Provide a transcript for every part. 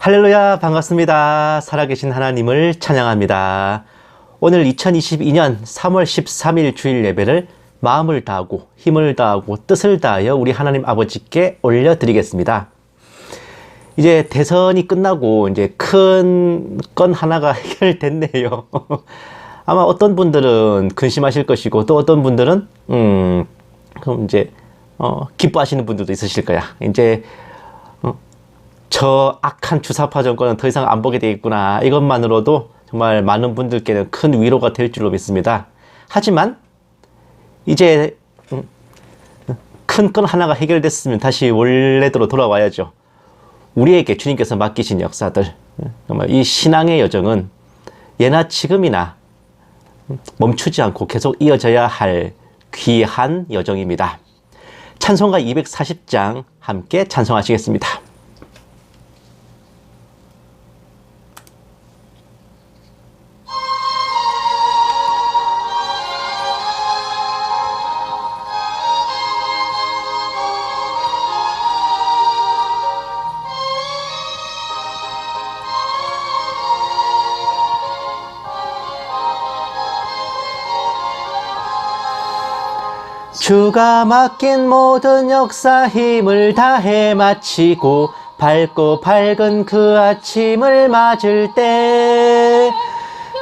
할렐루야, 반갑습니다. 살아계신 하나님을 찬양합니다. 오늘 2022년 3월 13일 주일 예배를 마음을 다하고 힘을 다하고 뜻을 다하여 우리 하나님 아버지께 올려드리겠습니다. 이제 대선이 끝나고 이제 큰 건 하나가 해결됐네요. 아마 어떤 분들은 근심하실 것이고 또 어떤 분들은 그럼 이제 기뻐하시는 분들도 있으실 거야. 이제 저 악한 주사파 정권은 더 이상 안 보게 되겠구나. 이것만으로도 정말 많은 분들께는 큰 위로가 될 줄로 믿습니다. 하지만 이제 큰 건 하나가 해결됐으면 다시 원래대로 돌아와야죠. 우리에게 주님께서 맡기신 역사들, 정말 이 신앙의 여정은 예나 지금이나 멈추지 않고 계속 이어져야 할 귀한 여정입니다. 찬송가 240장 함께 찬송하시겠습니다. 주가 맡긴 모든 역사 힘을 다해 마치고 밝고 밝은 그 아침을 맞을 때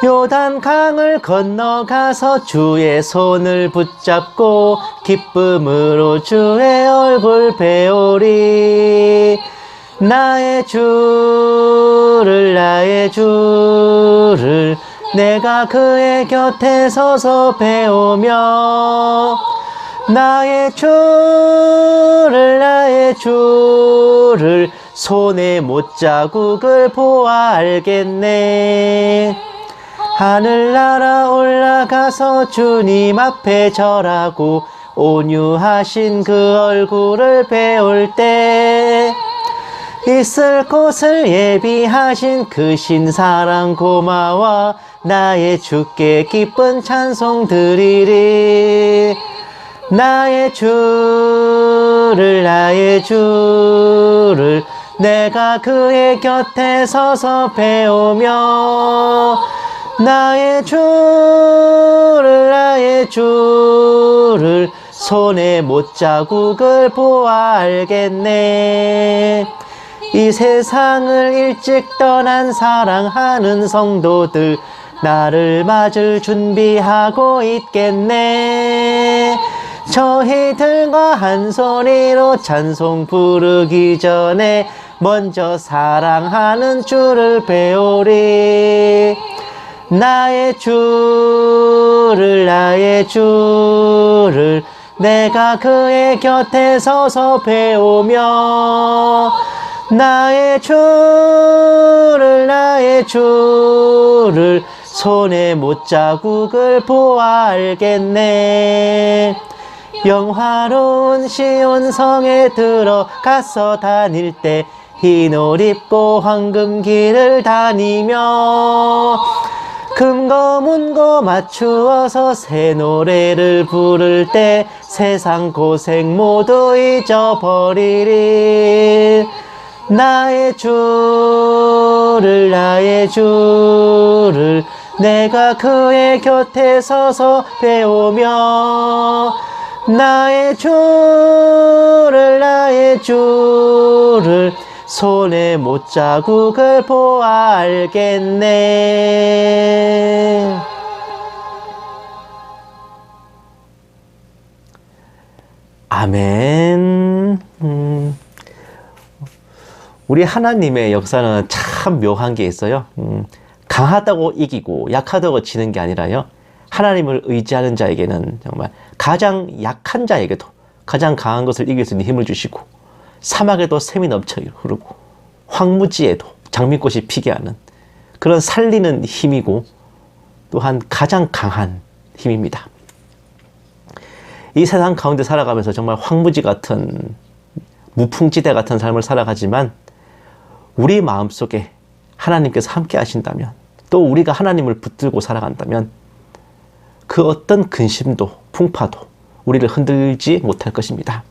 요단 강을 건너가서 주의 손을 붙잡고 기쁨으로 주의 얼굴 배우리. 나의 주를 내가 그의 곁에 서서 배우며 나의 주를 손에 못자국을 보아 알겠네. 하늘나라 올라가서 주님 앞에 절하고 온유하신 그 얼굴을 배울 때 있을 곳을 예비하신 그 신사랑 고마워 나의 주께 기쁜 찬송 드리리. 나의 주를 내가 그의 곁에 서서 배우며 나의 주를 손에 못자국을 보아 알겠네. 이 세상을 일찍 떠난 사랑하는 성도들 나를 맞을 준비하고 있겠네. 저희들과 한 소리로 찬송 부르기 전에 먼저 사랑하는 주를 배우리. 나의 주를 내가 그의 곁에 서서 배우며 나의 주를 손에 못자국을 보아 알겠네. 영화로운 시온성에 들어가서 다닐 때 흰 옷 입고 황금길을 다니며 금고 문고 맞추어서 새 노래를 부를 때 세상 고생 모두 잊어버리리. 나의 주를 내가 그의 곁에 서서 배우며 나의 주를 손에 못자국을 보아 알겠네. 아멘. 우리 하나님의 역사는 참 묘한 게 있어요. 강하다고 이기고 약하다고 지는 게 아니라요. 하나님을 의지하는 자에게는 정말 가장 약한 자에게도 가장 강한 것을 이길 수 있는 힘을 주시고 사막에도 샘이 넘쳐 흐르고 황무지에도 장미꽃이 피게 하는 그런 살리는 힘이고 또한 가장 강한 힘입니다. 이 세상 가운데 살아가면서 정말 황무지 같은 무풍지대 같은 삶을 살아가지만 우리 마음속에 하나님께서 함께 하신다면 또 우리가 하나님을 붙들고 살아간다면 그 어떤 근심도 풍파도 우리를 흔들지 못할 것입니다.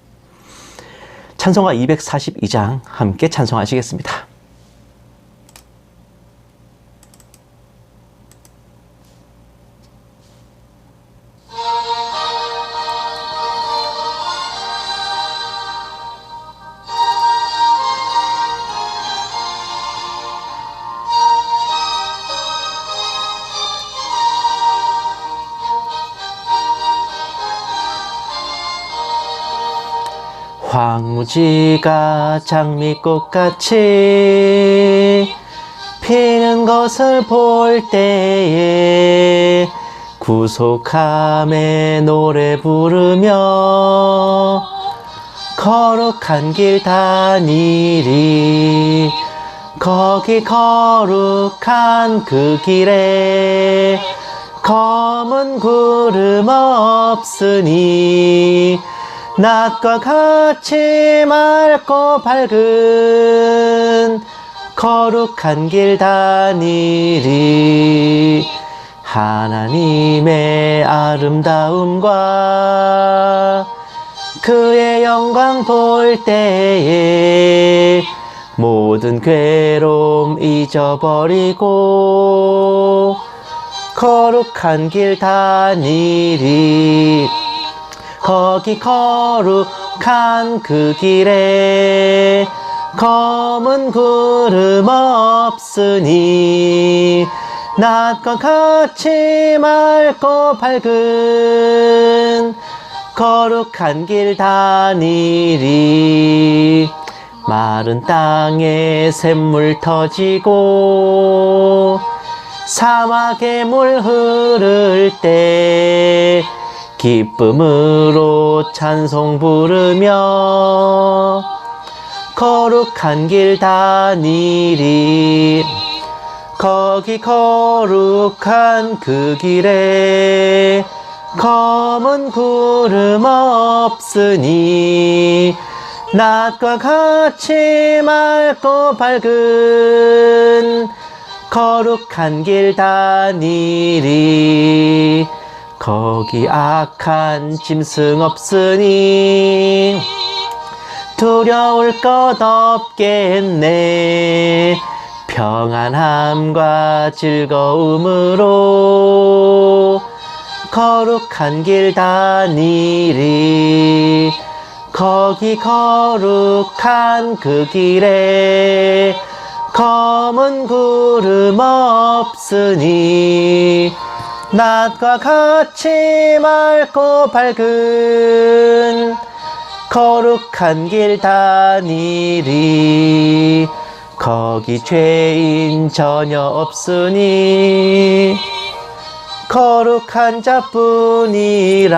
찬송가 242장 함께 찬송하시겠습니다. 황무지가 장미꽃같이 피는 것을 볼 때에 구속함에 노래 부르며 거룩한 길 다니리. 거기 거룩한 그 길에 검은 구름 없으니 낮과 같이 맑고 밝은 거룩한 길 다니리. 하나님의 아름다움과 그의 영광 볼 때에 모든 괴로움 잊어버리고 거룩한 길 다니리. 거기 거룩한 그 길에 검은 구름 없으니 낮과 같이 맑고 밝은 거룩한 길 다니리. 마른 땅에 샘물 터지고 사막에 물 흐를 때 기쁨으로 찬송 부르며 거룩한 길 다니리. 거기 거룩한 그 길에 검은 구름 없으니 낮과 같이 맑고 밝은 거룩한 길 다니리. 거기 악한 짐승 없으니 두려울 것 없겠네. 평안함과 즐거움으로 거룩한 길 다니리. 거기 거룩한 그 길에 검은 구름 없으니 낮과 같이 맑고 밝은 거룩한 길 다니리. 거기 죄인 전혀 없으니 거룩한 자뿐이라.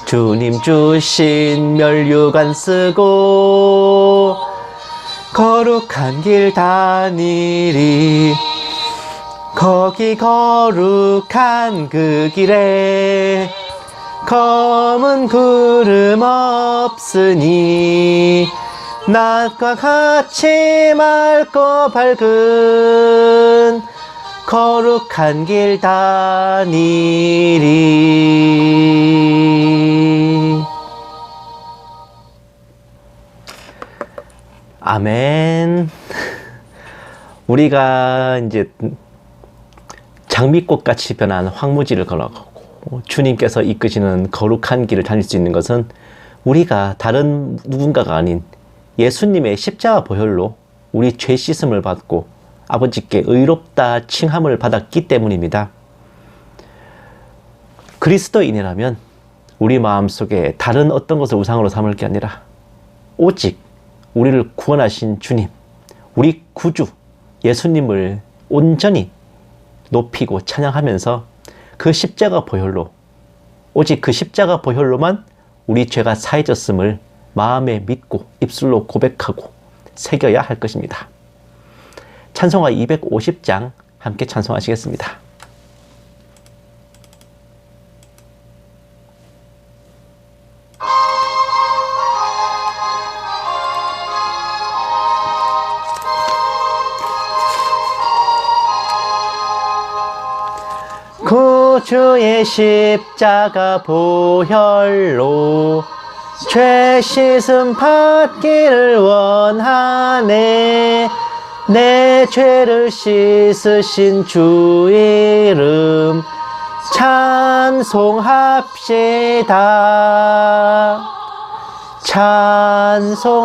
주님 주신 면류관 쓰고 거룩한 길 다니리. 거기 거룩한 그 길에 검은 구름 없으니 낮과 같이 맑고 밝은 거룩한 길 다니리. 아멘. 우리가 이제 장미꽃같이 변한 황무지를 걸어가고 주님께서 이끄시는 거룩한 길을 다닐 수 있는 것은 우리가 다른 누군가가 아닌 예수님의 십자가 보혈로 우리 죄 씻음을 받고 아버지께 의롭다 칭함을 받았기 때문입니다. 그리스도인이라면 우리 마음속에 다른 어떤 것을 우상으로 삼을 게 아니라 오직 우리를 구원하신 주님, 우리 구주 예수님을 온전히 높이고 찬양하면서 그 십자가 보혈로, 오직 그 십자가 보혈로만 우리 죄가 사해졌음을 마음에 믿고 입술로 고백하고 새겨야 할 것입니다. 찬송가 250장 함께 찬송하시겠습니다. 구주의 십자가 보혈로 죄 씻음 받기를 원하네. 내 죄를 씻으신 주 이름 찬송합시다. 찬송합시다.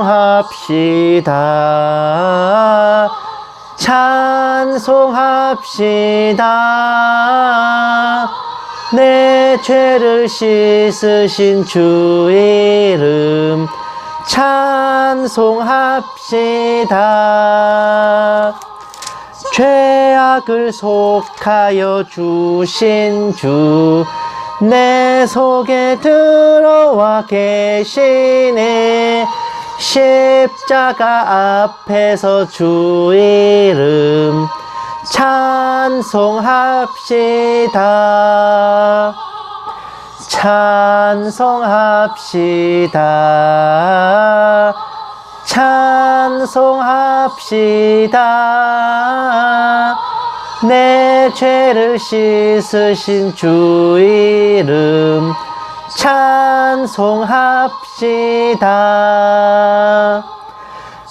찬송합시다. 내 죄를 씻으신 주 이름 찬송합시다. 죄악을 속하여 주신 주 내 속에 들어와 계시네. 십자가 앞에서 주 이름 찬송합시다. 찬송합시다. 찬송합시다. 내 죄를 씻으신 주 이름 찬송합시다.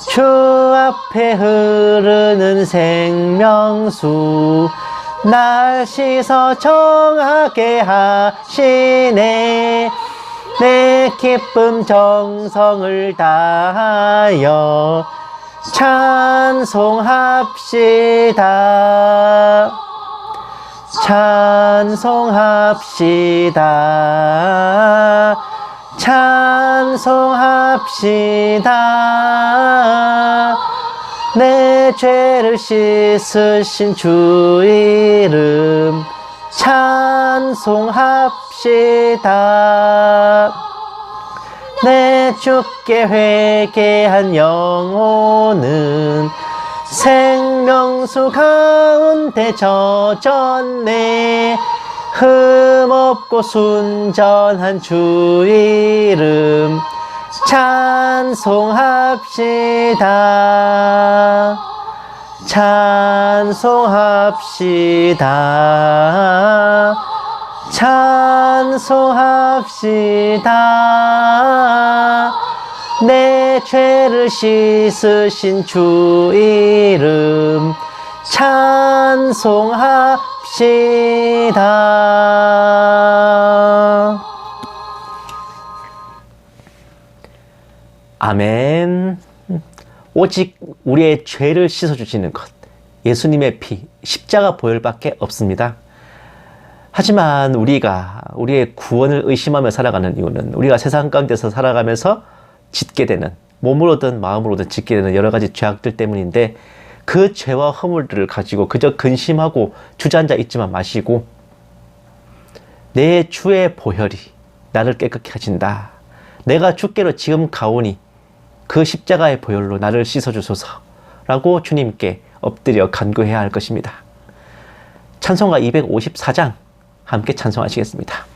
주 앞에 흐르는 생명수 날 씻어 정하게 하시네. 내 기쁨 정성을 다하여 찬송합시다. 찬송합시다. 찬송합시다. 내 죄를 씻으신 주 이름 찬송합시다. 내 주께 회개한 영혼은 생명수 가운데 젖었네. 흠없고 순전한 주 이름 찬송합시다. 찬송합시다. 찬송합시다. 내 죄를 씻으신 주 이름 찬송합시다. 아멘. 오직 우리의 죄를 씻어주시는 것, 예수님의 피, 십자가 보혈밖에 없습니다. 하지만 우리가 우리의 구원을 의심하며 살아가는 이유는 우리가 세상 가운데서 살아가면서 짓게 되는, 몸으로든 마음으로든 짓게 되는 여러 가지 죄악들 때문인데, 그 죄와 허물들을 가지고 그저 근심하고 주저앉아 있지만 마시고 내 주의 보혈이 나를 깨끗게 하신다. 내가 주께로 지금 가오니 그 십자가의 보혈로 나를 씻어주소서 라고 주님께 엎드려 간구해야 할 것입니다. 찬송가 254장 함께 찬송하시겠습니다.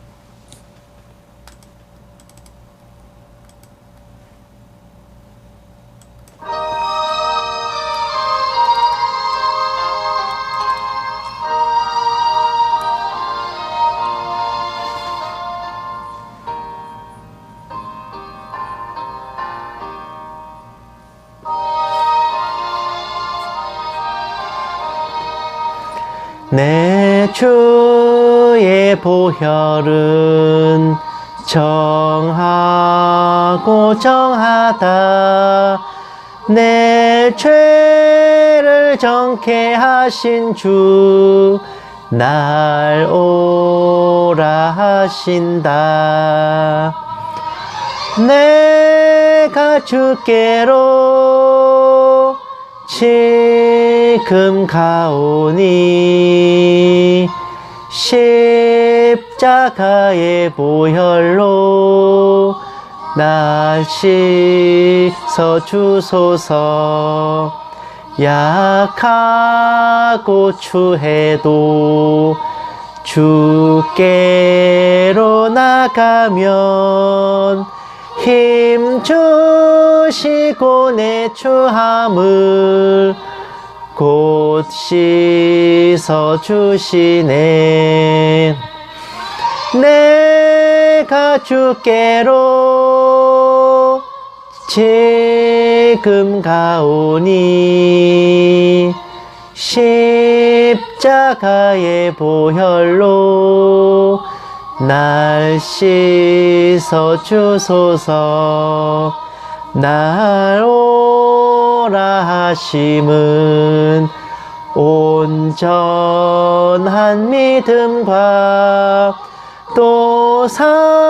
내 주의 보혈은 정하고 정하다. 내 죄를 정케 하신 주 날 오라 하신다. 내가 주께로 지금 가오니 십자가의 보혈로 날 씻어 주소서. 약하고 추해도 주께로 나가면 힘 주시고 내 추함을 곧 씻어 주시네. 내가 주께로 지금 가오니 십자가의 보혈로 날 씻어 주소서. 날 오라 하심은 온전한 믿음과 또 사랑함과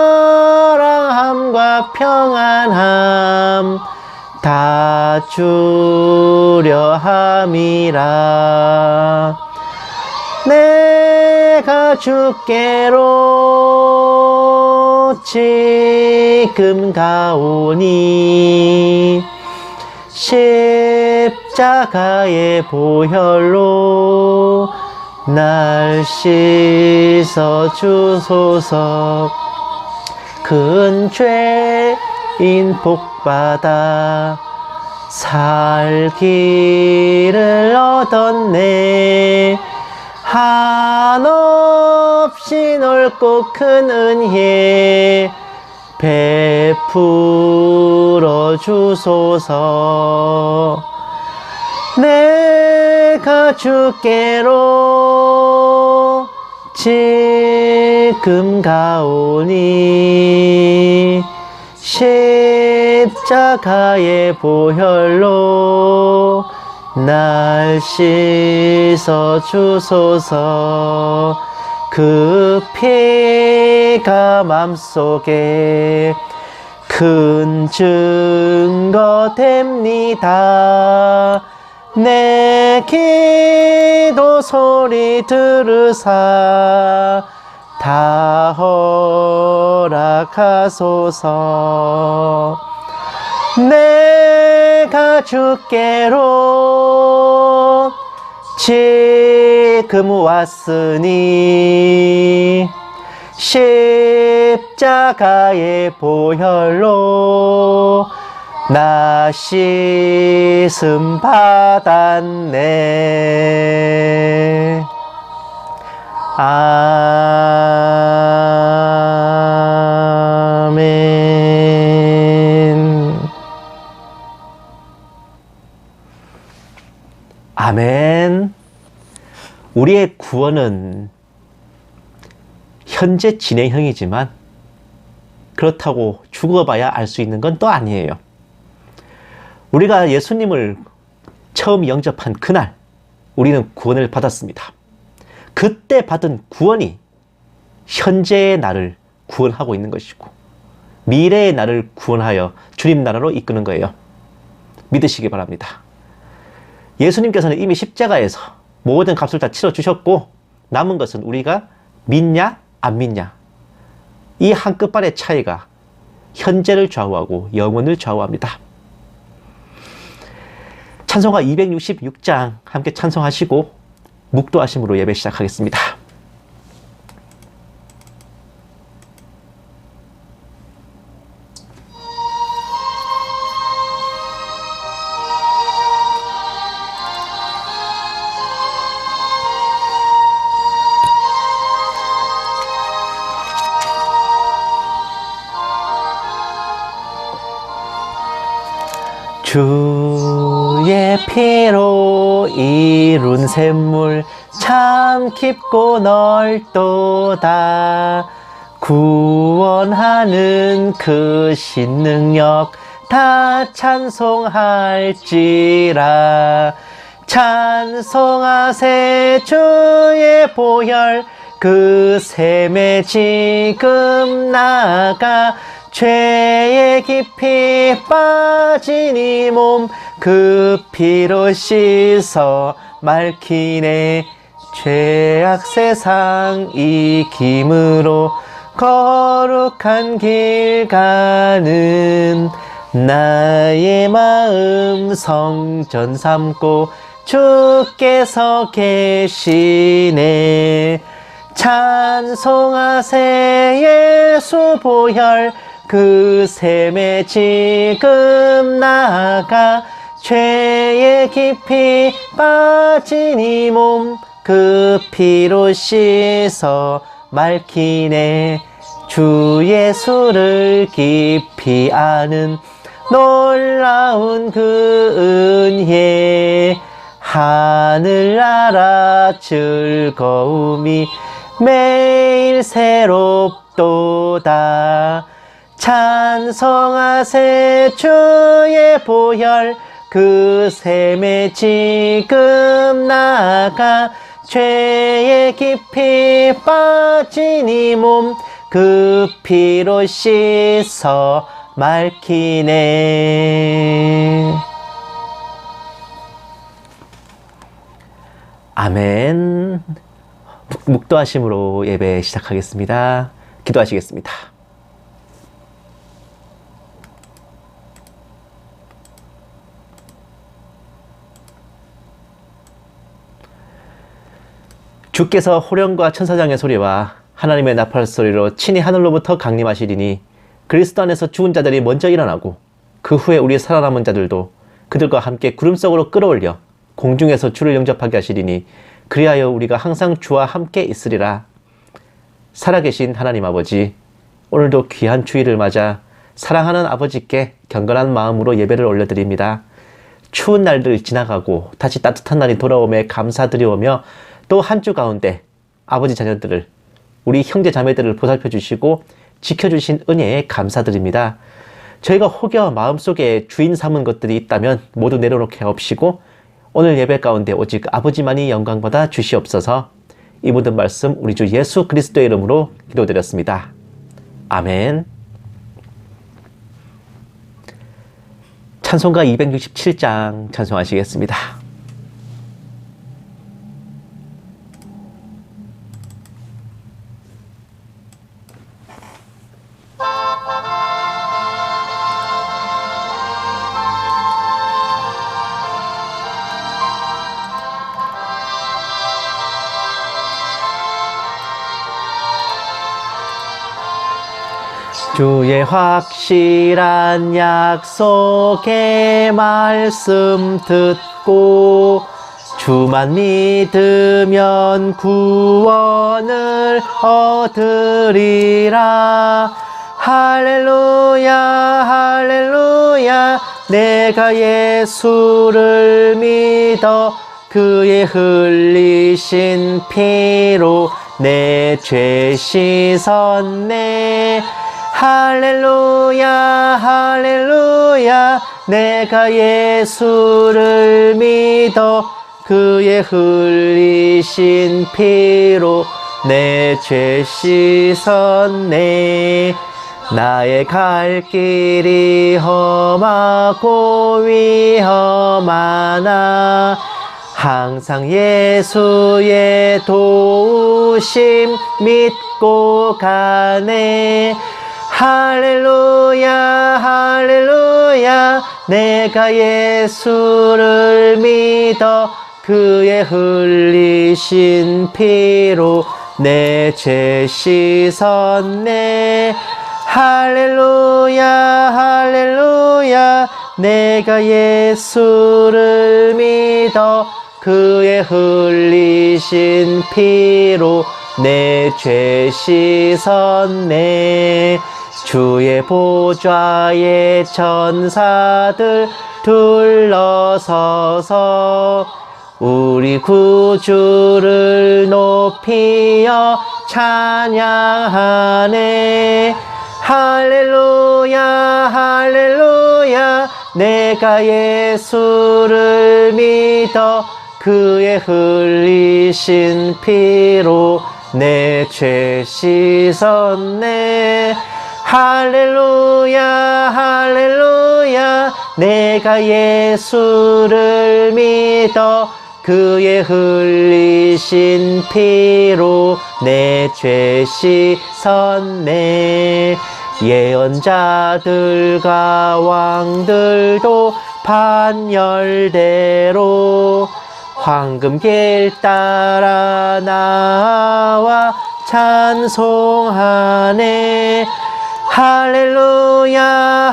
평안함 다 주려 함이라. 내가 주께로 지금 가오니 십자가의 보혈로 날 씻어 주소서. 큰 죄인 복받아 살 길을 얻었네. 한없이 넓고 큰 은혜 베풀어 주소서. 내가 주께로 지금 가오니 십자가의 보혈로 날 씻어 주소서. 그 피가 맘속에 큰 증거 됩니다. 내 기도 소리 들으사 다 허락하소서. 내가 주께로 지금 왔으니 십자가의 보혈로 나 씻음 받았네. 아멘. 아멘. 우리의 구원은 현재 진행형이지만 그렇다고 죽어봐야 알 수 있는 건 또 아니에요. 우리가 예수님을 처음 영접한 그날 우리는 구원을 받았습니다. 그때 받은 구원이 현재의 나를 구원하고 있는 것이고 미래의 나를 구원하여 주님 나라로 이끄는 거예요. 믿으시기 바랍니다. 예수님께서는 이미 십자가에서 모든 값을 다 치러주셨고 남은 것은 우리가 믿냐 안 믿냐, 이 한 끝발의 차이가 현재를 좌우하고 영혼을 좌우합니다. 찬송가 266장 함께 찬송하시고 묵도하심으로 예배 시작하겠습니다. 주의 피로 이룬 샘물 참 깊고 넓도다. 구원하는 그 신능력 다 찬송할지라. 찬송하세 주의 보혈 그 샘에 지금 나가. 죄에 깊이 빠진 이 몸 그 피로 씻어 맑히네. 죄악 세상 이김으로 거룩한 길 가는 나의 마음 성전 삼고 주께서 계시네. 찬송하세 예수 보혈 그 샘에 지금 나가. 죄에 깊이 빠진 이 몸 그 피로 씻어 맑히네. 주 예수를 깊이 아는 놀라운 그 은혜 하늘나라 즐거움이 매일 새롭도다. 찬송하세 주의 보혈 그 샘에 지금 나가. 죄에 깊이 빠진 이 몸 그 피로 씻어 맑히네. 아멘. 묵도하심으로 예배 시작하겠습니다. 기도하시겠습니다. 주께서 호령과 천사장의 소리와 하나님의 나팔 소리로 친히 하늘로부터 강림하시리니 그리스도 안에서 죽은 자들이 먼저 일어나고 그 후에 우리 살아남은 자들도 그들과 함께 구름 속으로 끌어올려 공중에서 주를 영접하게 하시리니 그리하여 우리가 항상 주와 함께 있으리라. 살아계신 하나님 아버지, 오늘도 귀한 주일을 맞아 사랑하는 아버지께 경건한 마음으로 예배를 올려드립니다. 추운 날들 지나가고 다시 따뜻한 날이 돌아오매 감사드리오며 또 한 주 가운데 아버지 자녀들을, 우리 형제 자매들을 보살펴 주시고 지켜주신 은혜에 감사드립니다. 저희가 혹여 마음속에 주인 삼은 것들이 있다면 모두 내려놓게 하옵시고 오늘 예배 가운데 오직 아버지만이 영광받아 주시옵소서. 이 모든 말씀 우리 주 예수 그리스도의 이름으로 기도드렸습니다. 아멘. 찬송가 267장 찬송하시겠습니다. 주의 확실한 약속의 말씀 듣고 주만 믿으면 구원을 얻으리라. 할렐루야 할렐루야 내가 예수를 믿어 그의 흘리신 피로 내 죄 씻었네. 할렐루야 할렐루야 내가 예수를 믿어 그의 흘리신 피로 내 죄 씻었네. 나의 갈 길이 험하고 위험하나 항상 예수의 도우심 믿고 가네. 할렐루야 할렐루야 내가 예수를 믿어 그의 흘리신 피로 내 죄 씻었네. 할렐루야 할렐루야 내가 예수를 믿어 그의 흘리신 피로 내 죄 씻었네. 주의 보좌에 천사들 둘러서서 우리 구주를 높이어 찬양하네. 할렐루야 할렐루야 내가 예수를 믿어 그의 흘리신 피로 내 죄 씻었네. 할렐루야 할렐루야 내가 예수를 믿어 그의 흘리신 피로 내 죄 씻었네. 예언자들과 왕들도 반열대로 황금길 따라 나와 찬송하네. 할렐루야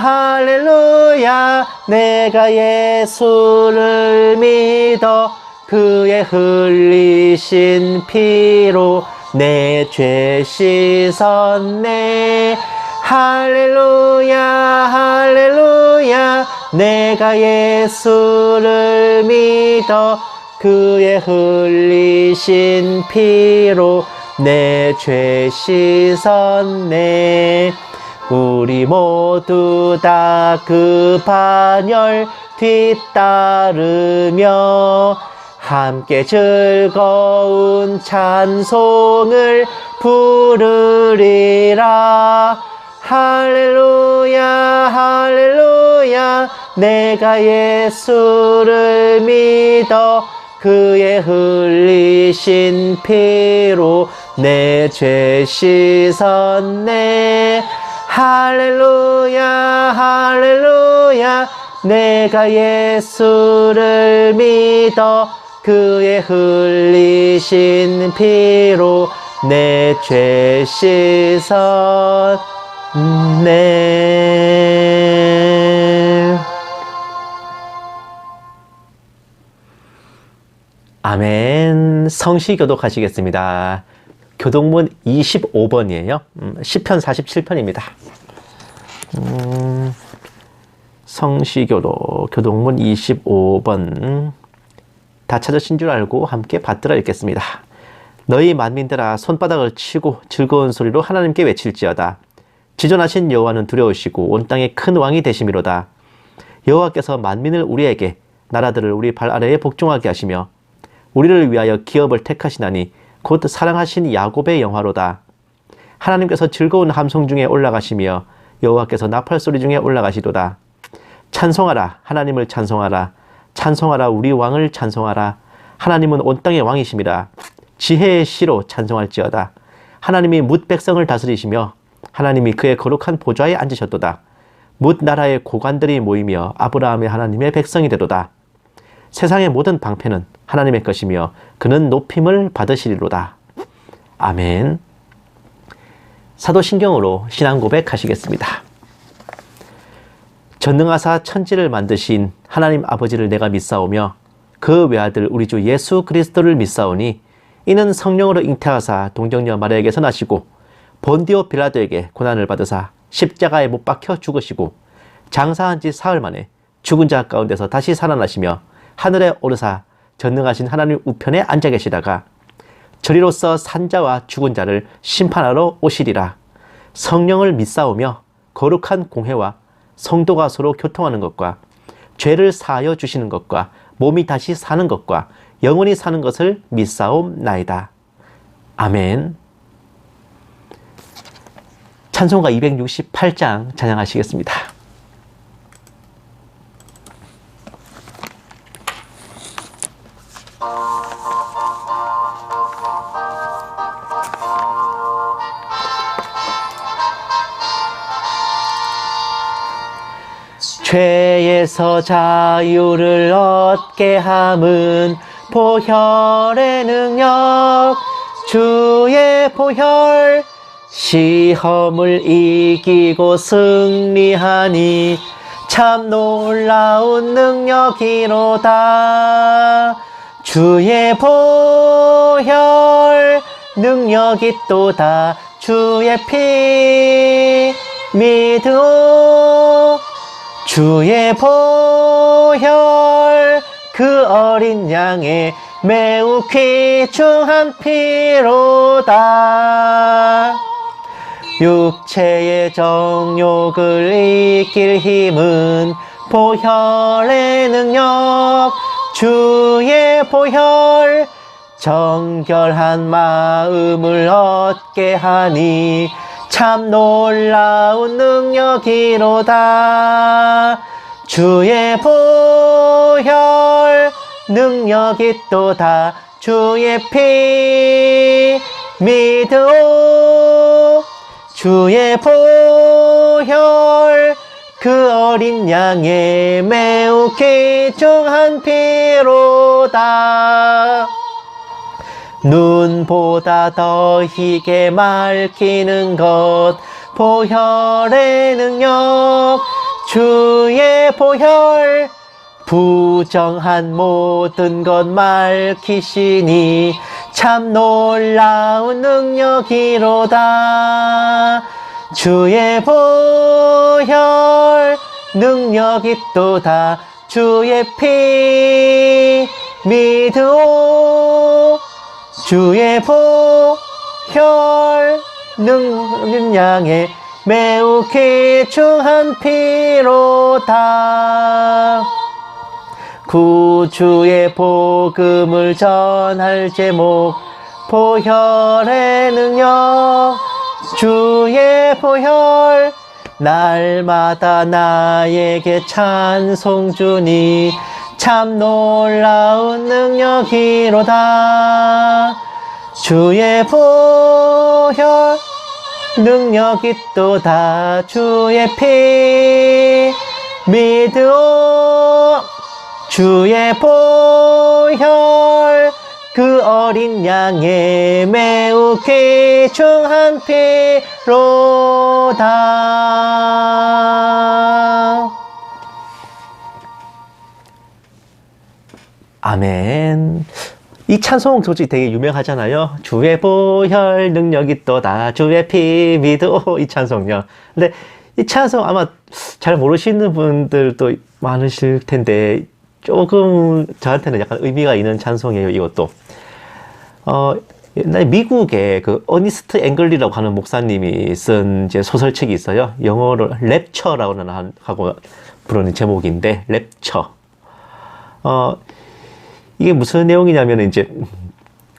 할렐루야 내가 예수를 믿어 그의 흘리신 피로 내 죄 씻었네. 할렐루야 할렐루야 내가 예수를 믿어 그의 흘리신 피로 내 죄 씻었네. 우리 모두 다 그 반열 뒤따르며 함께 즐거운 찬송을 부르리라. 할렐루야 할렐루야 내가 예수를 믿어 그의 흘리신 피로 내 죄 씻었네. 할렐루야 할렐루야 내가 예수를 믿어 그의 흘리신 피로 내 죄 씻었네. 아멘. 성시 교독하시겠습니다. 교독문 25번이에요. 시편 47편입니다. 성시 교독문 25번. 다 찾으신 줄 알고 함께 받들어 읽겠습니다. 너희 만민들아 손바닥을 치고 즐거운 소리로 하나님께 외칠지어다. 지존하신 여호와는 두려우시고 온 땅의 큰 왕이 되심이로다. 여호와께서 만민을 우리에게 나라들을 우리 발 아래에 복종하게 하시며 우리를 위하여 기업을 택하시나니 곧 사랑하신 야곱의 영화로다. 하나님께서 즐거운 함성 중에 올라가시며 여호와께서 나팔 소리 중에 올라가시도다. 찬송하라 하나님을 찬송하라. 찬송하라 우리 왕을 찬송하라. 하나님은 온 땅의 왕이심이라. 지혜의 시로 찬송할지어다. 하나님이 뭇 백성을 다스리시며 하나님이 그의 거룩한 보좌에 앉으셨도다. 뭇 나라의 고관들이 모이며 아브라함의 하나님의 백성이 되도다. 세상의 모든 방패는 하나님의 것이며 그는 높임을 받으시리로다. 아멘. 사도신경으로 신앙 고백하시겠습니다. 전능하사 천지를 만드신 하나님 아버지를 내가 믿사오며 그 외아들 우리 주 예수 그리스도를 믿사오니 이는 성령으로 잉태하사 동정녀 마리아에게서 나시고 본디오 빌라도에게 고난을 받으사 십자가에 못 박혀 죽으시고 장사한 지 사흘 만에 죽은 자 가운데서 다시 살아나시며 하늘에 오르사 전능하신 하나님 우편에 앉아 계시다가 저리로서 산자와 죽은 자를 심판하러 오시리라. 성령을 믿사오며 거룩한 공회와 성도가 서로 교통하는 것과 죄를 사하여 주시는 것과 몸이 다시 사는 것과 영원히 사는 것을 믿사옵나이다. 아멘. 찬송가 268장 찬양하시겠습니다. 죄에서 자유를 얻게 함은 보혈의 능력 주의 보혈 시험을 이기고 승리하니 참 놀라운 능력이로다. 주의 보혈 능력이 또다. 주의 피 믿으오. 주의 보혈 그 어린 양의 매우 귀중한 피로다. 육체의 정욕을 이길 힘은 보혈의 능력 주의 보혈 정결한 마음을 얻게 하니 참 놀라운 능력이로다. 주의 보혈 능력이 또다. 주의 피 믿으오. 주의 보혈 그 어린 양의 매우 귀중한 피로다. 눈보다 더 희게 맑히는 것 보혈의 능력 주의 보혈 부정한 모든 것 맑히시니 참 놀라운 능력이로다. 주의 보혈 능력이 또다. 주의 피 믿으오. 주의 보혈 능력 양의 매우 귀중한 피로다. 구주의 복음을 전할 제목 보혈의 능력 주의 보혈 날마다 나에게 찬송 주니 참 놀라운 능력이로다 주의 보혈 능력이 또다 주의 피 믿으오 주의 보혈 그 어린 양의 매우 귀중한 피로다. 아멘. 이 찬송 솔직히 되게 유명하잖아요. 주의 보혈 능력이 또다 주의 피 믿으오 이 찬송요. 근데 이 찬송 아마 잘 모르시는 분들도 많으실 텐데 조금 저한테는 약간 의미가 있는 찬송이에요. 이것도 옛날에 미국의 그 어니스트 앵글리라고 하는 목사님이 쓴 이제 소설책이 있어요. 영어로 랩처라고 하고 부르는 제목인데 랩처. 이게 무슨 내용이냐면 이제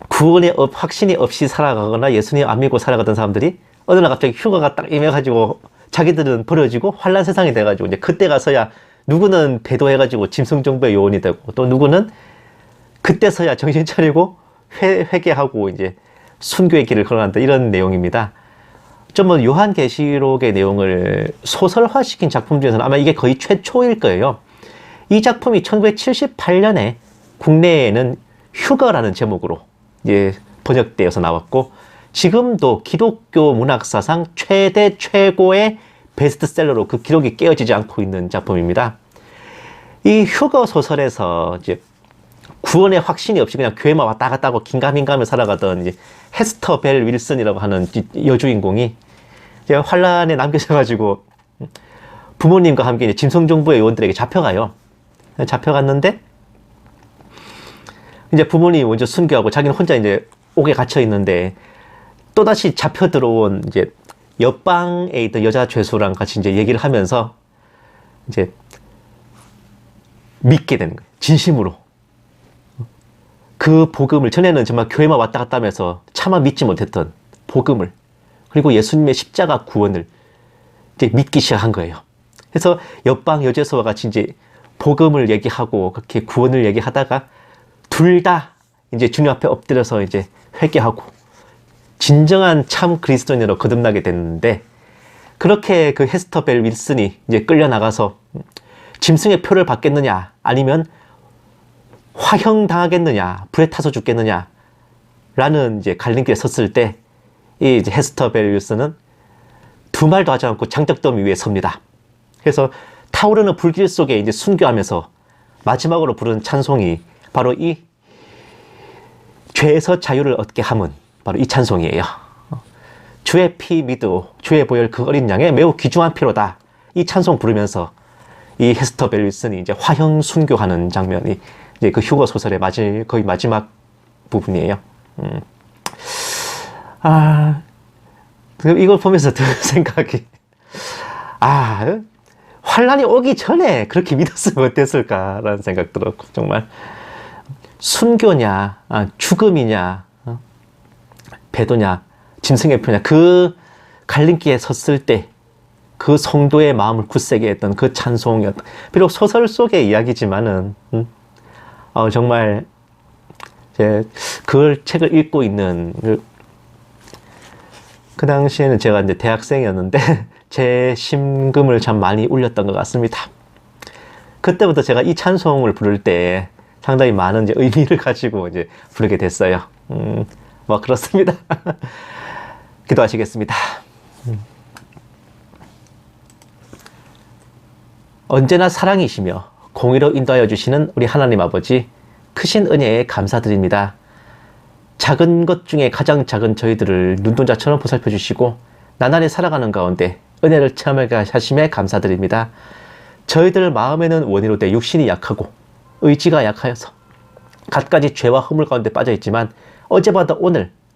구원의 확신이 없이 살아가거나 예수님 안 믿고 살아가던 사람들이 어느 날 갑자기 휴가가 딱 임해가지고 자기들은 버려지고 환란 세상이 돼가지고 이제 그때 가서야 누구는 배도해가지고 짐승정부의 요원이 되고 또 누구는 그때서야 정신 차리고 회개하고 이제 순교의 길을 걸어간다 이런 내용입니다. 좀 뭐 요한계시록의 내용을 소설화시킨 작품 중에서는 아마 이게 거의 최초일 거예요. 이 작품이 1978년에 국내에는 휴거라는 제목으로 이제 번역되어서 나왔고 지금도 기독교 문학사상 최고의 베스트셀러로 그 기록이 깨어지지 않고 있는 작품입니다. 이 휴거 소설에서 이제 구원의 확신이 없이 그냥 교회만 왔다 갔다 하고 긴가민가하며 살아가던 이제 헤스터 벨 윌슨이라고 하는 여주인공이 이제 환란에 남겨져가지고 부모님과 함께 이제 짐승정부의 요원들에게 잡혀가요. 잡혀갔는데 이제 부모님이 먼저 순교하고 자기는 혼자 이제 옥에 갇혀 있는데 또다시 잡혀 들어온 이제 옆방에 있던 여자 죄수랑 같이 이제 얘기를 하면서 이제 믿게 되는 거예요. 진심으로. 그 복음을 전에는 정말 교회만 왔다 갔다 하면서 차마 믿지 못했던 복음을 그리고 예수님의 십자가 구원을 이제 믿기 시작한 거예요. 그래서 옆방 여죄수와 같이 이제 복음을 얘기하고 그렇게 구원을 얘기하다가 둘 다 이제 주님 앞에 엎드려서 이제 회개하고 진정한 참 그리스도인으로 거듭나게 됐는데 그렇게 그 헤스터 벨 윌슨이 이제 끌려나가서 짐승의 표를 받겠느냐 아니면 화형 당하겠느냐 불에 타서 죽겠느냐 라는 이제 갈림길에 섰을 때 이 이제 헤스터 벨 윌슨은 두 말도 하지 않고 장작더미 위에 섭니다. 그래서 타오르는 불길 속에 이제 순교하면서 마지막으로 부른 찬송이 바로 이 죄에서 자유를 얻게 함은 바로 이 찬송이에요. 주의 피 믿으오 주의 보혈 그 어린 양의 매우 귀중한 피로다. 이 찬송 부르면서 이 헤스터 벨 윌슨이 이제 화형 순교하는 장면이 이제 그 휴거 소설의 거의 마지막 부분이에요. 이걸 보면서 드 생각이 환란이 오기 전에 그렇게 믿었으면 어땠을까라는 생각 들었고 정말 순교냐 죽음이냐 배도냐 짐승의 표냐 그 갈림길에 섰을 때 그 성도의 마음을 굳세게 했던 그 찬송이었다. 비록 소설 속의 이야기지만은 정말 그 책을 읽고 있는 그 당시에는 제가 이제 대학생이었는데 제 심금을 참 많이 울렸던 것 같습니다. 그때부터 제가 이 찬송을 부를 때 상당히 많은 이제 의미를 가지고 이제 부르게 됐어요. 뭐 그렇습니다. 기도하시겠습니다. 언제나 사랑이시며 공의로 인도하여 주시는 우리 하나님 아버지 크신 은혜에 감사드립니다. 작은 것 중에 가장 작은 저희들을 눈동자처럼 보살펴 주시고 나날이 살아가는 가운데 은혜를 체험하게 하심에 감사드립니다. 저희들 마음에는 원이로 돼 육신이 약하고 의지가 약하여서 갖가지 죄와 허물 가운데 빠져 있지만 어제보다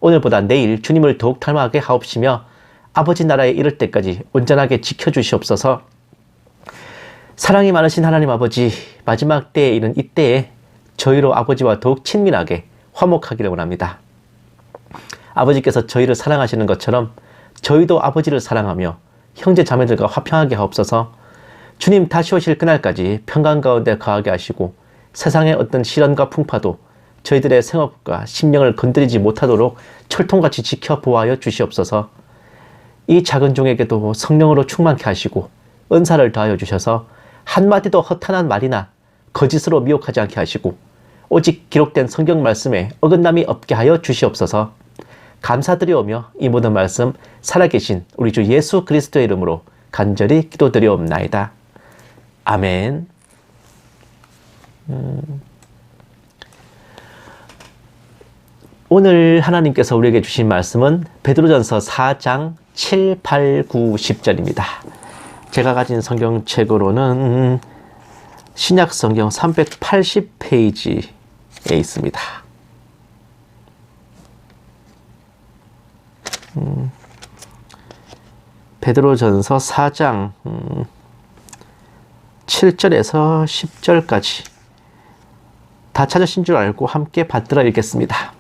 오늘보다 내일 주님을 더욱 닮아가게 하옵시며 아버지 나라에 이를 때까지 온전하게 지켜주시옵소서. 사랑이 많으신 하나님 아버지, 마지막 때에 이른 이때에 저희로 아버지와 더욱 친밀하게 화목하기를 원합니다. 아버지께서 저희를 사랑하시는 것처럼 저희도 아버지를 사랑하며 형제 자매들과 화평하게 하옵소서. 주님 다시 오실 그날까지 평강 가운데 거하게 하시고 세상의 어떤 시련과 풍파도 저희들의 생업과 심령을 건드리지 못하도록 철통같이 지켜 보호하여 주시옵소서. 이 작은 종에게도 성령으로 충만케 하시고 은사를 더하여 주셔서 한마디도 허탄한 말이나 거짓으로 미혹하지 않게 하시고 오직 기록된 성경 말씀에 어긋남이 없게 하여 주시옵소서. 감사드리오며 이 모든 말씀 살아계신 우리 주 예수 그리스도의 이름으로 간절히 기도드리옵나이다. 아멘. 오늘 하나님께서 우리에게 주신 말씀은 베드로전서 4장 7, 8, 9, 10절입니다. 제가 가진 성경책으로는 신약성경 380페이지에 있습니다. 베드로전서 4장 7절에서 10절까지 다 찾으신 줄 알고 함께 받들어 읽겠습니다.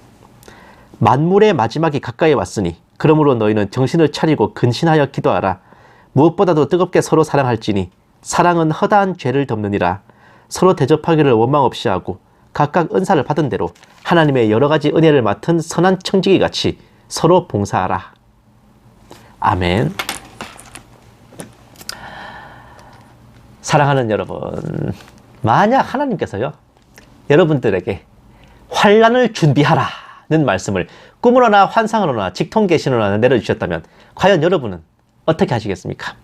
만물의 마지막이 가까이 왔으니 그러므로 너희는 정신을 차리고 근신하여 기도하라. 무엇보다도 뜨겁게 서로 사랑할지니 사랑은 허다한 죄를 덮느니라. 서로 대접하기를 원망 없이 하고 각각 은사를 받은 대로 하나님의 여러 가지 은혜를 맡은 선한 청지기 같이 서로 봉사하라. 아멘. 사랑하는 여러분, 만약 하나님께서요 여러분들에게 환난을 준비하라는 말씀을 꿈으로나 환상으로나 직통계시로나 내려주셨다면 과연 여러분은 어떻게 하시겠습니까?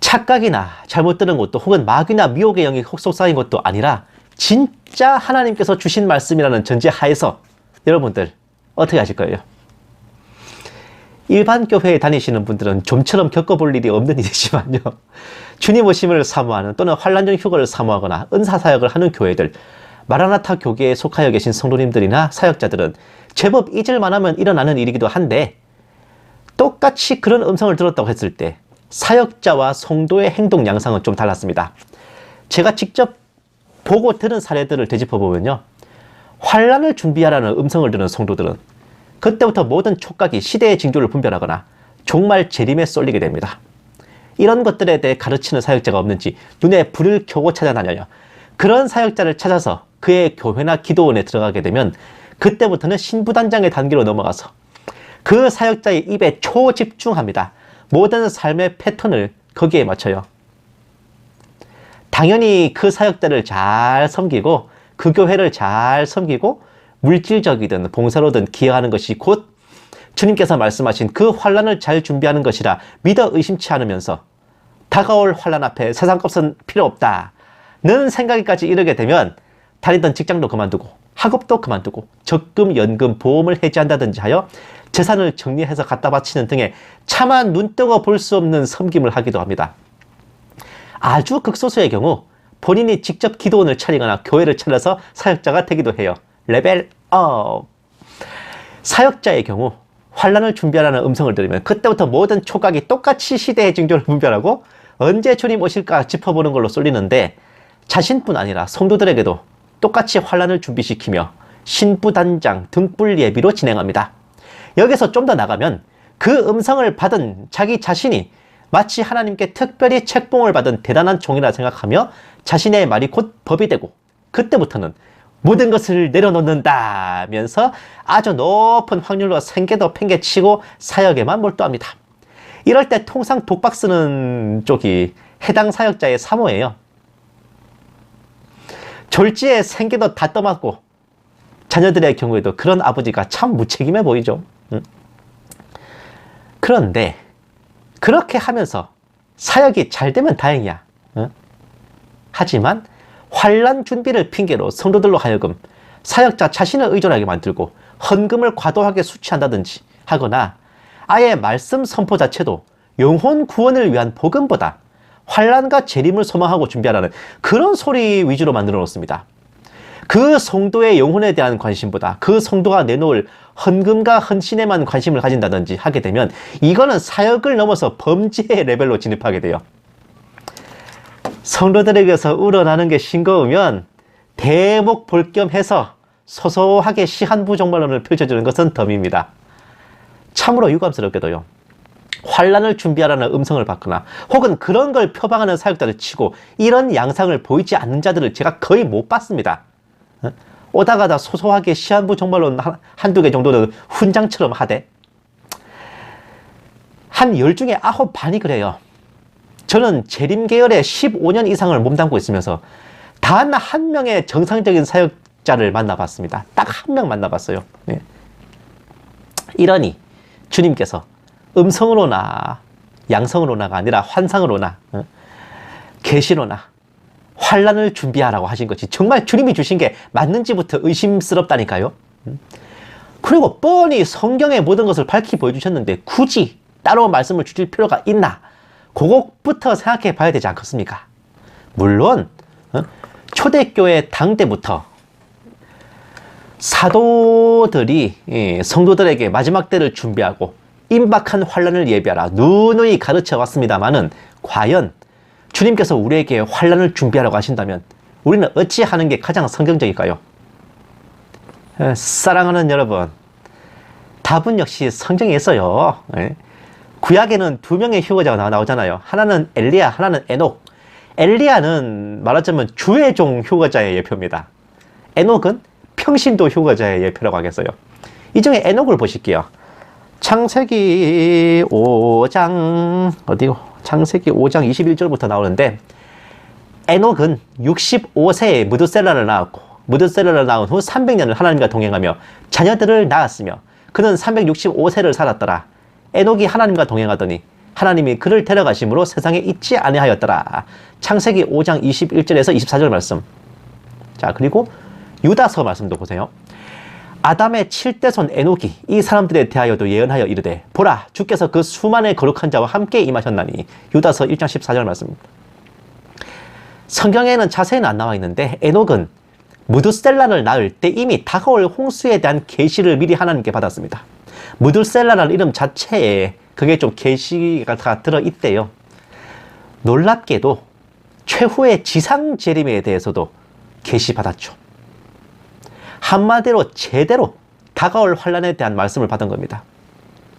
착각이나 잘못 들은 것도 혹은 마귀나 미혹의 영이 속삭인 것도 아니라 진짜 하나님께서 주신 말씀이라는 전제 하에서 여러분들 어떻게 하실 거예요? 일반 교회에 다니시는 분들은 좀처럼 겪어볼 일이 없는 일이지만요, 주님 오심을 사모하는 또는 환난중 휴거를 사모하거나 은사사역을 하는 교회들, 마라나타 교계에 속하여 계신 성도님들이나 사역자들은 제법 잊을만 하면 일어나는 일이기도 한데, 똑같이 그런 음성을 들었다고 했을 때 사역자와 성도의 행동 양상은 좀 달랐습니다. 제가 직접 보고 들은 사례들을 되짚어보면요, 환난을 준비하라는 음성을 들은 성도들은 그때부터 모든 촉각이 시대의 징조를 분별하거나 종말 재림에 쏠리게 됩니다. 이런 것들에 대해 가르치는 사역자가 없는지 눈에 불을 켜고 찾아다녀요. 그런 사역자를 찾아서 그의 교회나 기도원에 들어가게 되면 그때부터는 신부단장의 단계로 넘어가서 그 사역자의 입에 초집중합니다. 모든 삶의 패턴을 거기에 맞춰요. 당연히 그 사역자를 잘 섬기고 그 교회를 잘 섬기고 물질적이든 봉사로든 기여하는 것이 곧 주님께서 말씀하신 그 환난을 잘 준비하는 것이라 믿어 의심치 않으면서 다가올 환난 앞에 세상 값은 필요 없다는 생각까지 이르게 되면 다니던 직장도 그만두고 학업도 그만두고 적금, 연금, 보험을 해지한다든지 하여 재산을 정리해서 갖다 바치는 등의 차마 눈뜨고 볼 수 없는 섬김을 하기도 합니다. 아주 극소수의 경우 본인이 직접 기도원을 차리거나 교회를 차려서 사역자가 되기도 해요. 레벨업. 사역자의 경우 환난을 준비하라는 음성을 들으면 그때부터 모든 촉각이 똑같이 시대의 징조를 분별하고 언제 주님 오실까 짚어보는 걸로 쏠리는데, 자신뿐 아니라 성도들에게도 똑같이 환난을 준비시키며 신부단장 등불 예비로 진행합니다. 여기서 좀 더 나가면 그 음성을 받은 자기 자신이 마치 하나님께 특별히 책봉을 받은 대단한 종이라 생각하며 자신의 말이 곧 법이 되고 그때부터는 모든 것을 내려놓는다면서 아주 높은 확률로 생계도 팽개치고 사역에만 몰두합니다. 이럴 때 통상 독박 쓰는 쪽이 해당 사역자의 사모예요. 졸지에 생계도 다 떠맡고 자녀들의 경우에도 그런 아버지가 참 무책임해 보이죠. 그런데 그렇게 하면서 사역이 잘 되면 다행이야. 하지만 환난 준비를 핑계로 성도들로 하여금 사역자 자신을 의존하게 만들고 헌금을 과도하게 수취한다든지 하거나 아예 말씀 선포 자체도 영혼 구원을 위한 복음보다 환난과 재림을 소망하고 준비하라는 그런 소리 위주로 만들어 놓습니다. 그 성도의 영혼에 대한 관심보다 그 성도가 내놓을 헌금과 헌신에만 관심을 가진다든지 하게 되면 이거는 사역을 넘어서 범죄의 레벨로 진입하게 돼요. 성도들에게서 우러나는 게 싱거우면 대목 볼 겸 해서 소소하게 시한부 종말론을 펼쳐주는 것은 덤입니다. 참으로 유감스럽게도요, 환란을 준비하라는 음성을 받거나 혹은 그런 걸 표방하는 사역자를 치고 이런 양상을 보이지 않는 자들을 제가 거의 못 봤습니다. 오다가다 소소하게 시한부 종말론 한두 개 정도는 훈장처럼 하되 한 10중에 9반이 그래요. 저는 재림계열에 15년 이상을 몸담고 있으면서 단 한 명의 정상적인 사역자를 만나봤습니다. 딱 한 명 만나봤어요. 예. 이러니 주님께서 음성으로나 양성으로나가 아니라 환상으로나 계시로나 환란을 준비하라고 하신 것이 정말 주님이 주신 게 맞는지부터 의심스럽다니까요. 그리고 뻔히 성경의 모든 것을 밝히 보여주셨는데 굳이 따로 말씀을 주실 필요가 있나? 그것부터 생각해 봐야 되지 않겠습니까? 물론 초대교회 당대부터 사도들이 성도들에게 마지막 때를 준비하고 임박한 환란을 예비하라 누누이 가르쳐 왔습니다마는 과연 주님께서 우리에게 환란을 준비하라고 하신다면 우리는 어찌 하는 게 가장 성경적일까요? 사랑하는 여러분, 답은 역시 성경에 있어요. 구약에는 2명의 휴거자가 나오잖아요. 하나는 엘리야, 하나는 에녹. 엘리야는 말하자면 주의 종 휴거자의 예표입니다. 에녹은 평신도 휴거자의 예표라고 하겠어요. 이 중에 에녹을 보실게요. 창세기 5장 어디고? 창세기 5장 21절부터 나오는데 에녹은 65세에 무드셀라를 낳았고 무드셀라를 낳은 후 300년을 하나님과 동행하며 자녀들을 낳았으며 그는 365세를 살았더라. 에녹이 하나님과 동행하더니 하나님이 그를 데려가심으로 세상에 있지 아니하였더라. 창세기 5장 21절에서 24절 말씀. 자, 그리고 유다서 말씀도 보세요. 아담의 7대손 에녹이 이 사람들에 대하여도 예언하여 이르되 보라 주께서 그 수만의 거룩한 자와 함께 임하셨나니. 유다서 1장 14절 말씀. 성경에는 자세히는 안 나와 있는데 에녹은 무드셀라를 낳을 때 이미 다가올 홍수에 대한 계시를 미리 하나님께 받았습니다. 무드셀라라는 이름 자체에 그게 좀 계시가 다 들어있대요. 놀랍게도 최후의 지상 재림에 대해서도 계시받았죠. 한마디로 제대로 다가올 환란에 대한 말씀을 받은 겁니다.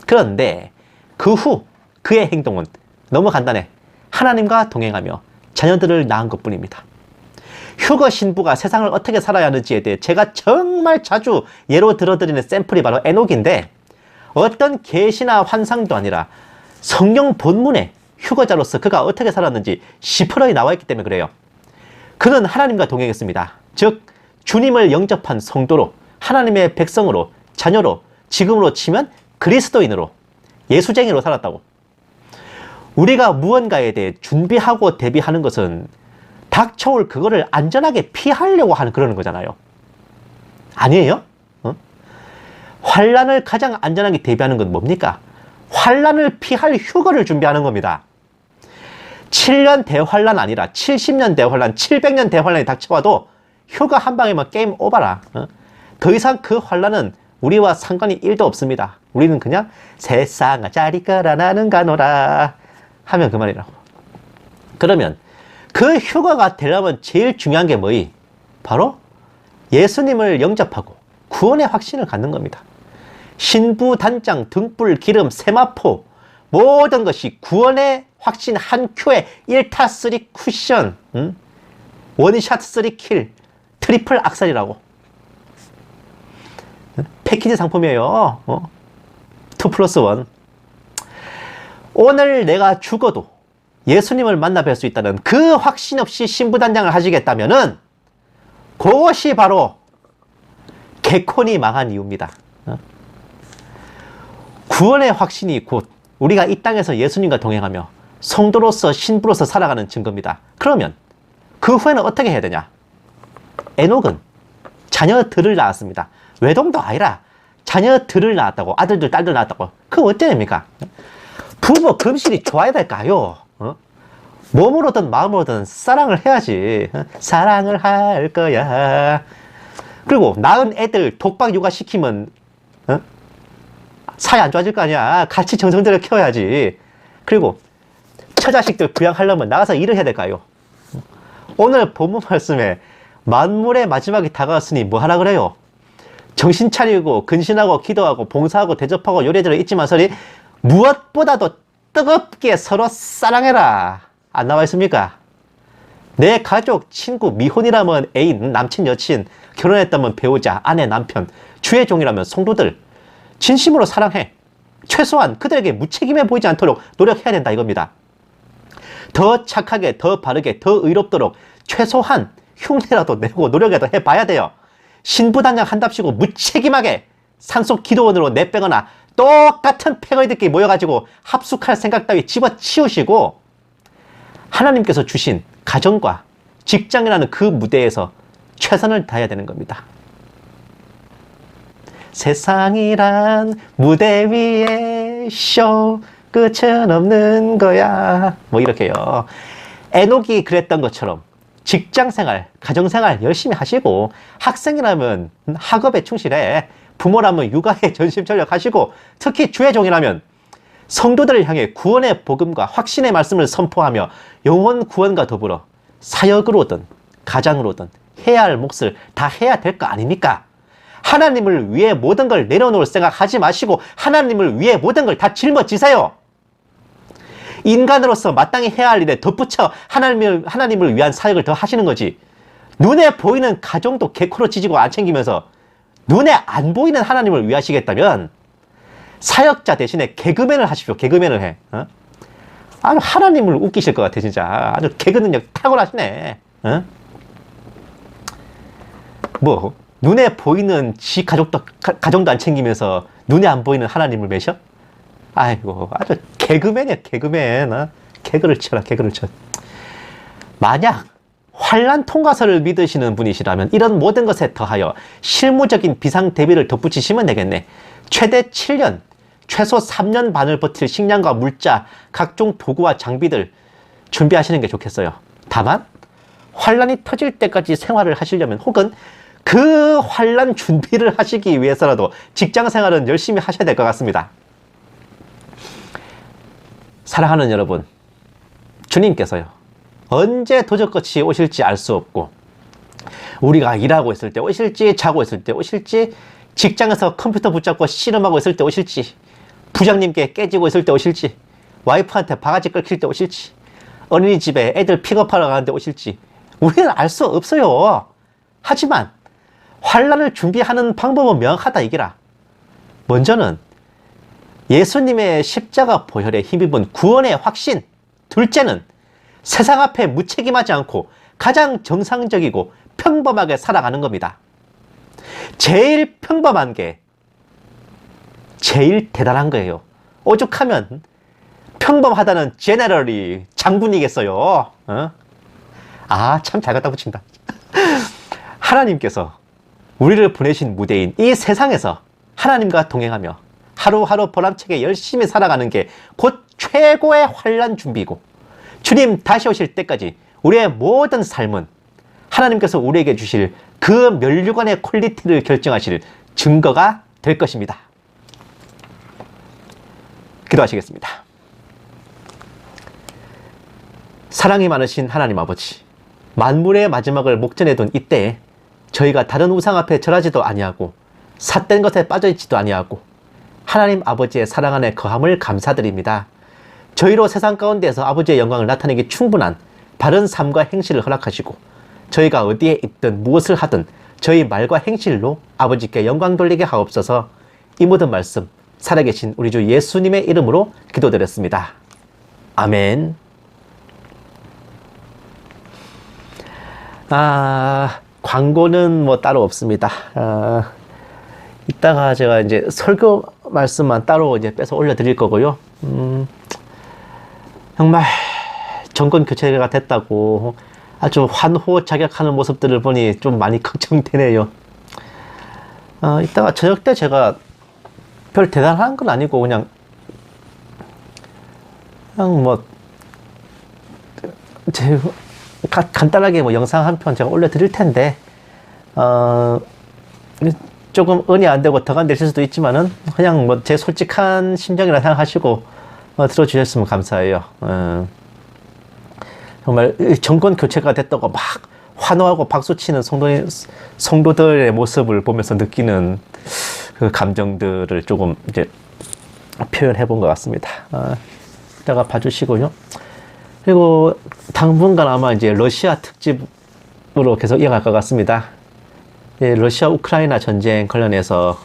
그런데 그 후 그의 행동은 너무 간단해. 하나님과 동행하며 자녀들을 낳은 것뿐입니다. 휴거 신부가 세상을 어떻게 살아야 하는지에 대해 제가 정말 자주 예로 들어드리는 샘플이 바로 에녹인데 어떤 계시나 환상도 아니라 성경 본문에 휴거자로서 그가 어떻게 살았는지 시퍼러이 나와 있기 때문에 그래요. 그는 하나님과 동행했습니다. 즉 주님을 영접한 성도로 하나님의 백성으로 자녀로 지금으로 치면 그리스도인으로 예수쟁이로 살았다고. 우리가 무언가에 대해 준비하고 대비하는 것은 닥쳐올 그거를 안전하게 피하려고 하는 그러는 거잖아요. 아니에요? 환란을 가장 안전하게 대비하는 건 뭡니까? 환란을 피할 휴거를 준비하는 겁니다. 7년 대환란 아니라 70년 대환란, 700년 대환란이 닥쳐와도 휴거 한 방에만 게임 오버라. 더 이상 그 환란은 우리와 상관이 1도 없습니다. 우리는 그냥 세상아 자리가라 나는 가노라 하면 그만이라고. 그러면 그 휴거가 되려면 제일 중요한 게 뭐이? 바로 예수님을 영접하고 구원의 확신을 갖는 겁니다. 신부, 단장, 등불, 기름, 세마포 모든 것이 구원의 확신 한 큐에 1타 3 쿠션, 원샷 3킬, 트리플 악살이라고. 패키지 상품이에요. 2+1. 오늘 내가 죽어도 예수님을 만나 뵐 수 있다는 그 확신 없이 신부단장을 하시겠다면은 그것이 바로 개콘이 망한 이유입니다. 구원의 확신이 곧 우리가 이 땅에서 예수님과 동행하며 성도로서 신부로서 살아가는 증거입니다. 그러면 그 후에는 어떻게 해야 되냐? 에녹은 자녀들을 낳았습니다. 외동도 아니라 자녀들을 낳았다고. 아들들 딸들 낳았다고. 그럼 어떻게 됩니까? 부부 금실이 좋아야 될까요? 몸으로든 마음으로든 사랑을 해야지. 사랑을 할 거야. 그리고 낳은 애들 독박 육아시키면 사이 안 좋아질 거 아니야. 같이 정성들을 키워야지. 그리고 처자식들 부양하려면 나가서 일을 해야 될까요? 오늘 본문 말씀에 만물의 마지막이 다가왔으니 뭐 하라 그래요? 정신 차리고 근신하고 기도하고 봉사하고 대접하고 요래저래 있지만서리 무엇보다도 뜨겁게 서로 사랑해라. 안 나와 있습니까? 내 가족, 친구, 미혼이라면 애인, 남친, 여친, 결혼했다면 배우자, 아내, 남편, 주의 종이라면 성도들 진심으로 사랑해. 최소한 그들에게 무책임해 보이지 않도록 노력해야 된다 이겁니다. 더 착하게, 더 바르게, 더 의롭도록 최소한 흉내라도 내고 노력이라도 해봐야 돼요. 신부단장 한답시고 무책임하게 산속 기도원으로 내빼거나 똑같은 패거리들끼리 모여가지고 합숙할 생각 따위 집어치우시고 하나님께서 주신 가정과 직장이라는 그 무대에서 최선을 다해야 되는 겁니다. 세상이란 무대 위에 쇼 끝은 없는 거야. 뭐 이렇게요. 에녹이 그랬던 것처럼 직장생활, 가정생활 열심히 하시고 학생이라면 학업에 충실해. 부모라면 육아에 전심전력하시고 특히 주의 종이라면 성도들을 향해 구원의 복음과 확신의 말씀을 선포하며 영혼 구원과 더불어 사역으로든 가장으로든 해야 할 몫을 다 해야 될 거 아닙니까? 하나님을 위해 모든 걸 내려놓을 생각하지 마시고 하나님을 위해 모든 걸 다 짊어지세요. 인간으로서 마땅히 해야 할 일에 덧붙여 하나님을 위한 사역을 더 하시는 거지. 눈에 보이는 가정도 개코로 찢고 안 챙기면서 눈에 안 보이는 하나님을 위하시겠다면 사역자 대신에 개그맨을 하십시오. 개그맨을 해. 아주 하나님을 웃기실 것 같아 진짜. 아주 개그 능력 탁월하시네. 뭐 눈에 보이는 지 가정도 안 챙기면서 눈에 안 보이는 하나님을 매셔? 아이고 아주 개그맨이야 개그맨. 개그를 쳐라 개그를 쳐. 만약 환난 통과서를 믿으시는 분이시라면 이런 모든 것에 더하여 실무적인 비상 대비를 덧붙이시면 되겠네. 최대 7년, 최소 3년 반을 버틸 식량과 물자, 각종 도구와 장비들 준비하시는 게 좋겠어요. 다만 환난이 터질 때까지 생활을 하시려면 혹은 그 환난 준비를 하시기 위해서라도 직장 생활은 열심히 하셔야 될 것 같습니다. 사랑하는 여러분, 주님께서요 언제 도적같이 오실지 알 수 없고 우리가 일하고 있을 때 오실지 자고 있을 때 오실지 직장에서 컴퓨터 붙잡고 씨름하고 있을 때 오실지 부장님께 깨지고 있을 때 오실지 와이프한테 바가지 긁힐 때 오실지 어린이집에 애들 픽업하러 가는데 오실지 우리는 알 수 없어요. 하지만 환난을 준비하는 방법은 명확하다 이기라. 먼저는 예수님의 십자가 보혈에 힘입은 구원의 확신. 둘째는 세상 앞에 무책임하지 않고 가장 정상적이고 평범하게 살아가는 겁니다. 제일 평범한 게 제일 대단한 거예요. 오죽하면 평범하다는 제너럴이 장군이겠어요. 참 잘 갖다 붙인다. 하나님께서 우리를 보내신 무대인 이 세상에서 하나님과 동행하며 하루하루 보람차게 열심히 살아가는 게 곧 최고의 환난 준비고 주님 다시 오실 때까지 우리의 모든 삶은 하나님께서 우리에게 주실 그 면류관의 퀄리티를 결정하실 증거가 될 것입니다. 기도하시겠습니다. 사랑이 많으신 하나님 아버지, 만물의 마지막을 목전에 둔 이때에 저희가 다른 우상 앞에 절하지도 아니하고 삿된 것에 빠져있지도 아니하고 하나님 아버지의 사랑 안에 거함을 감사드립니다. 저희로 세상 가운데에서 아버지의 영광을 나타내기 충분한 바른 삶과 행실을 허락하시고 저희가 어디에 있든 무엇을 하든 저희 말과 행실로 아버지께 영광 돌리게 하옵소서. 이 모든 말씀 살아계신 우리 주 예수님의 이름으로 기도드렸습니다. 아멘. 광고는 뭐 따로 없습니다. 이따가 제가 이제 설교 말씀만 따로 이제 빼서 올려드릴 거고요. 정말 정권 교체가 됐다고 아주 환호작약하는 모습들을 보니 좀 많이 걱정되네요. 이따가 저녁 때 제가 별 대단한 건 아니고 그냥 뭐 간단하게 뭐 영상 한 편 제가 올려드릴 텐데 조금 은이 안 되고 덕 안 되실 수도 있지만은 그냥 뭐 제 솔직한 심정이라 생각하시고 들어주셨으면 감사해요. 정말 정권 교체가 됐다고 막 환호하고 박수치는 성도들의 모습을 보면서 느끼는 그 감정들을 조금 이제 표현해 본 것 같습니다. 이따가 봐주시고요. 그리고 당분간 아마 이제 러시아 특집으로 계속 이어갈 것 같습니다. 러시아 우크라이나 전쟁 관련해서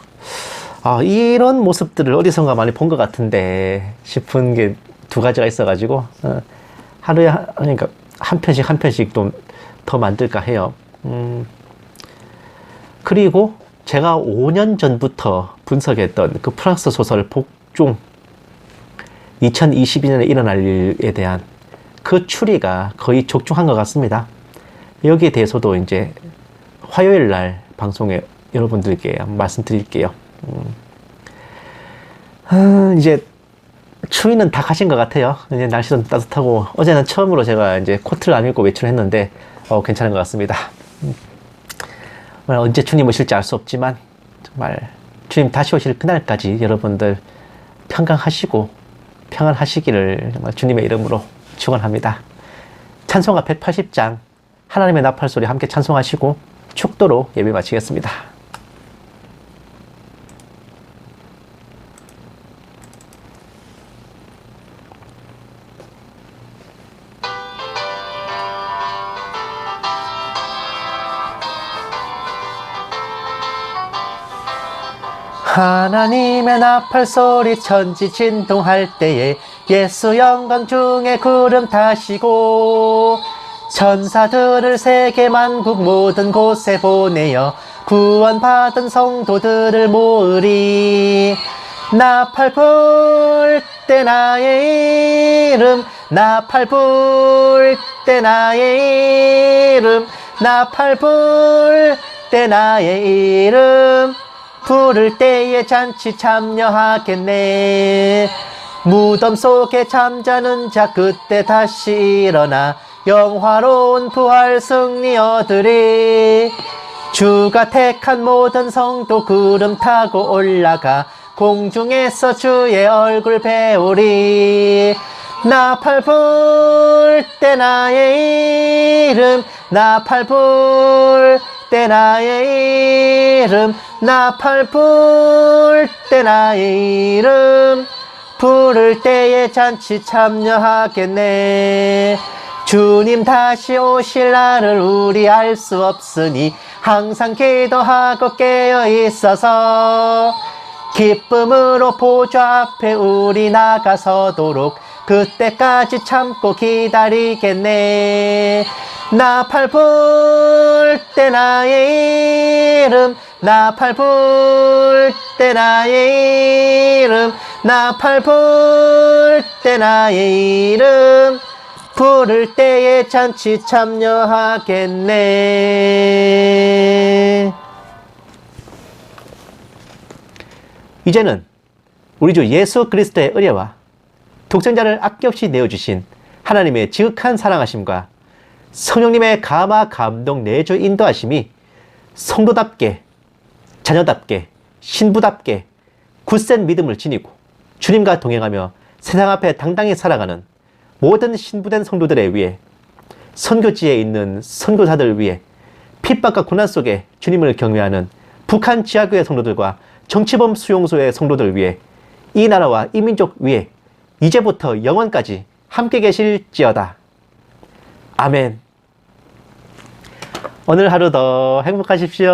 이런 모습들을 어디선가 많이 본 것 같은데 싶은 게 두 가지가 있어가지고 하루에 그러니까 한 편씩 좀 더 만들까 해요. 그리고 제가 5년 전부터 분석했던 그 프랑스 소설 복종 2022년에 일어날 일에 대한 그 추리가 거의 적중한 것 같습니다. 여기에 대해서도 이제 화요일 날 방송에 여러분들께 말씀드릴게요. 이제 추위는 다 가신 것 같아요. 이제 날씨도 따뜻하고 어제는 처음으로 제가 이제 코트를 안 입고 외출을 했는데 괜찮은 것 같습니다. 언제 주님 오실지 알 수 없지만 정말 주님 다시 오실 그날까지 여러분들 평강하시고 평안하시기를 정말 주님의 이름으로 축원합니다. 찬송가 180장 하나님의 나팔소리 함께 찬송하시고 축도로 예배 마치겠습니다. 하나님의 나팔소리 천지 진동할 때에 예수 영광 중에 구름 타시고 천사들을 세계 만국 모든 곳에 보내어 구원받은 성도들을 모으리. 나팔 불 때 나의 이름 나팔 불 때 나의 이름 나팔 불 때 나의 이름 부를 때에 잔치 참여하겠네. 무덤 속에 잠자는 자 그때 다시 일어나 영화로운 부활 승리 얻으리. 주가 택한 모든 성도 구름 타고 올라가 공중에서 주의 얼굴 배우리. 나팔 불 때 나의 이름 나팔 불 때 나의 이름 나팔 불 때 나의 이름 부를 때에 잔치 참여하겠네. 주님 다시 오실 날을 우리 알 수 없으니 항상 기도하고 깨어 있어서 기쁨으로 보좌 앞에 우리 나가서도록 그때까지 참고 기다리겠네. 나팔 불 때 나의 이름 나팔 불 때 나의 이름 나팔 불 때 나의 이름 부를 때에 잔치 참여하겠네. 이제는 우리 주 예수 그리스도의 은혜와 독생자를 아낌없이 내어주신 하나님의 지극한 사랑하심과 성령님의 감화 감동 내주 인도하심이 성도답게 자녀답게 신부답게 굳센 믿음을 지니고 주님과 동행하며 세상 앞에 당당히 살아가는 모든 신부된 성도들에 위해 선교지에 있는 선교사들을 위해 핍박과 고난 속에 주님을 경외하는 북한 지하교회 성도들과 정치범 수용소의 성도들 위해 이 나라와 이 민족 위에 이제부터 영원까지 함께 계실지어다. 아멘. 오늘 하루도 행복하십시오.